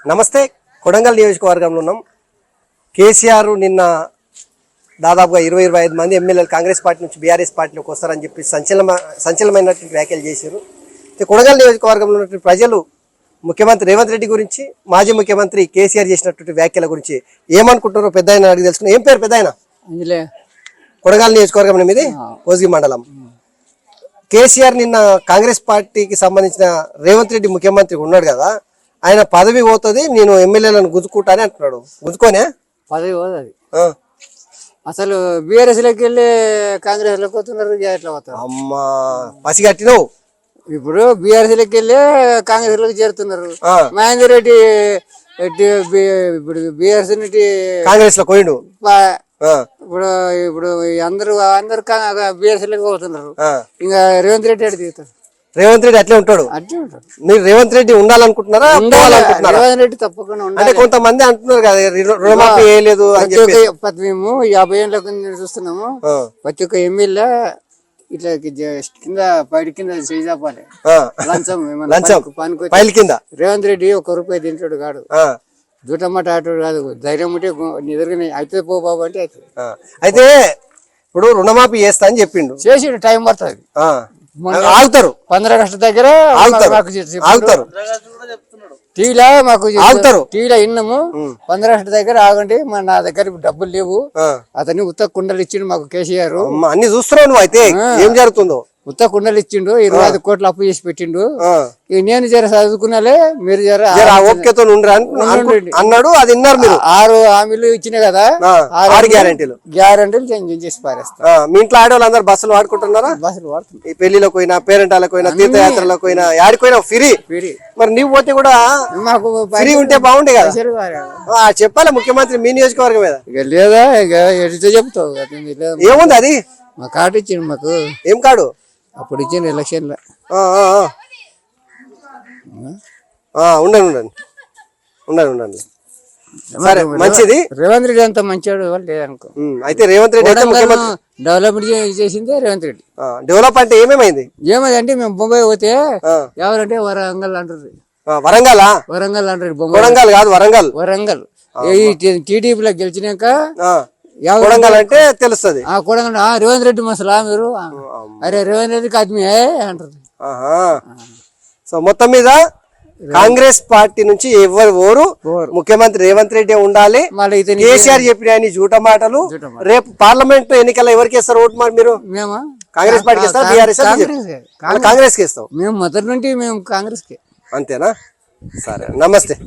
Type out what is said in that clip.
నమస్తే. కొడంగల్ నియోజకవర్గంలో ఉన్నాం. కేసీఆర్ నిన్న దాదాపుగా 20-25 మంది ఎమ్మెల్యేలు కాంగ్రెస్ పార్టీ నుంచి బీఆర్ఎస్ పార్టీలోకి వస్తారని చెప్పి సంచలనమైనటువంటి వ్యాఖ్యలు చేశారు. కొడంగల్ నియోజకవర్గంలో ఉన్నటువంటి ప్రజలు ముఖ్యమంత్రి రేవంత్ రెడ్డి గురించి, మాజీ ముఖ్యమంత్రి కేసీఆర్ చేసినటువంటి వ్యాఖ్యల గురించి ఏమనుకుంటున్నారో పెద్ద ఆయన అడిగి తెలుసుకున్నాం. ఏం పేరు పెద్ద ఆయన? కొడంగల్ నియోజకవర్గం మీది కోసిగి మండలం. కేసీఆర్ నిన్న కాంగ్రెస్ పార్టీకి సంబంధించిన రేవంత్ రెడ్డి ముఖ్యమంత్రి ఉన్నాడు కదా, ఆయన పదవి పోతుంది, నేను ఎమ్మెల్యేలను గుంజుకుంటా అని అంటున్నాడు. గుంజుకోనే పదవి పోతుంది. అసలు బీఆర్ఎస్ లోకి వెళ్ళి కాంగ్రెస్ లోకి పోతున్నారు. ఎట్లా పోతారు? అమ్మా పసిగట్టినవు. ఇప్పుడు బీఆర్ఎస్ లోకి వెళ్ళి కాంగ్రెస్ లోకి చేరుతున్నారు. మహేందర్ రెడ్డి ఇప్పుడు బీఆర్ఎస్ కాంగ్రెస్ లో పోయిండు. ఇప్పుడు ఇప్పుడు అందరు బీఆర్ఎస్ లోకి పోతున్నారు. ఇంకా రేవంత్ రెడ్డి అడిగి దిగుతారు. రేవంత్ రెడ్డి అట్లే ఉంటాడు. మీరు రేవంత్ రెడ్డి ఉండాలనుకుంటున్నారా? రేవంత్ రెడ్డి తప్పకుండా అంటే కొంతమంది అంటున్నారు కదా రుణమాఫీ వేయలేదు అని చెప్పి. మేము 50 ఏళ్ళ చూస్తున్నాము. ప్రతి ఒక్క ఎమ్మెల్యే ఇట్లా కింద పైడి కింద చేయాలి లంచం పైల కింద. రేవంత్ రెడ్డి ₹1 తింటాడు కాడు. జూటమాట ఆటోడు కాదు. ధైర్యం ఉంటే నిద్రగానే అయితే పో బాబు అంటే అవుతుంది. అయితే ఇప్పుడు రుణమాఫీ చేస్తా అని చెప్పిండు. చేసి టైం పడుతుంది. ఆగుతారు. 15 ఆగస్టు దగ్గర ఆగుతారు. టీవీలో మాకు ఆగుతారు. టీవీలో విన్నాము. 15 ఆగస్టు దగ్గర ఆగండి, నా దగ్గర డబ్బులు లేవు. అతన్ని ఉత్త కుండలు ఇచ్చిండు మాకు కేసీఆర్. అన్ని చూస్తున్నావు నువ్వు. అయితే ఏం జరుగుతుందో? ఉత్త కుండలు ఇచ్చిండు. 25 కోట్లు అప్పు చేసి పెట్టిండు. నేను జర చదువుకున్నాలే, మీరు జర ఓపికతో అన్నాడు. అది విన్నారు మీరు. 6 హామీలు ఇచ్చినాయి కదా, 6 గ్యారెంటీలు చేసి పారేస్తా. మీ ఇంట్లో ఆడవాళ్ళు అందరు బస్సులు వాడుకుంటున్నారా? బస్సులు వాడుతున్నారు. ఈ పెళ్లిలోకి పోయినా, పేరెంటాలకు పోయినా, తీర్థయాత్రలకు పోయినా, యాడిపోయినా ఫ్రీ. మరి నీవు పోతే కూడా మాకు ఫ్రీ ఉంటే బాగుండే కదా. చెప్పాలి ముఖ్యమంత్రి మీ నియోజకవర్గం మీద. ఇక లేదా ఇక ఎడితో చెప్తావు. ఏముంది అది? మా కార్డు ఇచ్చిండు మాకు. ఏం కార్డు? అప్పుడు ఇచ్చిండు ఎలక్షన్ లో. ఉండండి. సరే, మంచిది. రేవంత్ రెడ్డి అంత మంచివాడు లేదనుకో. అయితే రేవంత్ రెడ్డి డెవలప్మెంట్ చేసిందే రేవంత్ రెడ్డి. డెవలప్ అంటే ఏమేమైంది అంటే మేము బొంబాయి పోతే ఎవరంటే వరంగల్ అంటారు. వరంగల్ అంటారు. వరంగల్ కాదు, వరంగల్ టీడీపీలో గెలిచినాక కొడంగల్ అంటే తెలుస్తుంది. కొడంగల్ రేవంత్ రెడ్డి మసలా మీరు. అరే రేవంత్ రెడ్డికి ఆద్మీ అంటారు. సో మొత్తం మీద కాంగ్రెస్ పార్టీ నుంచి ఎవరు ముఖ్యమంత్రి రేవంత్ రెడ్డి ఉండాలి. కేసీఆర్ చెప్పిన ఆయన జూట మాటలు. రేపు పార్లమెంట్ ఎన్నికల్లో ఎవరికి వేస్తారు ఓటు? మరి మీరు కాంగ్రెస్ పార్టీకి ఇస్తారా, బీఆర్ఎస్? కాంగ్రెస్ కి ఇస్తాం. మేము మొదటి నుండి మేము కాంగ్రెస్ కి. అంతేనా? సరే, నమస్తే.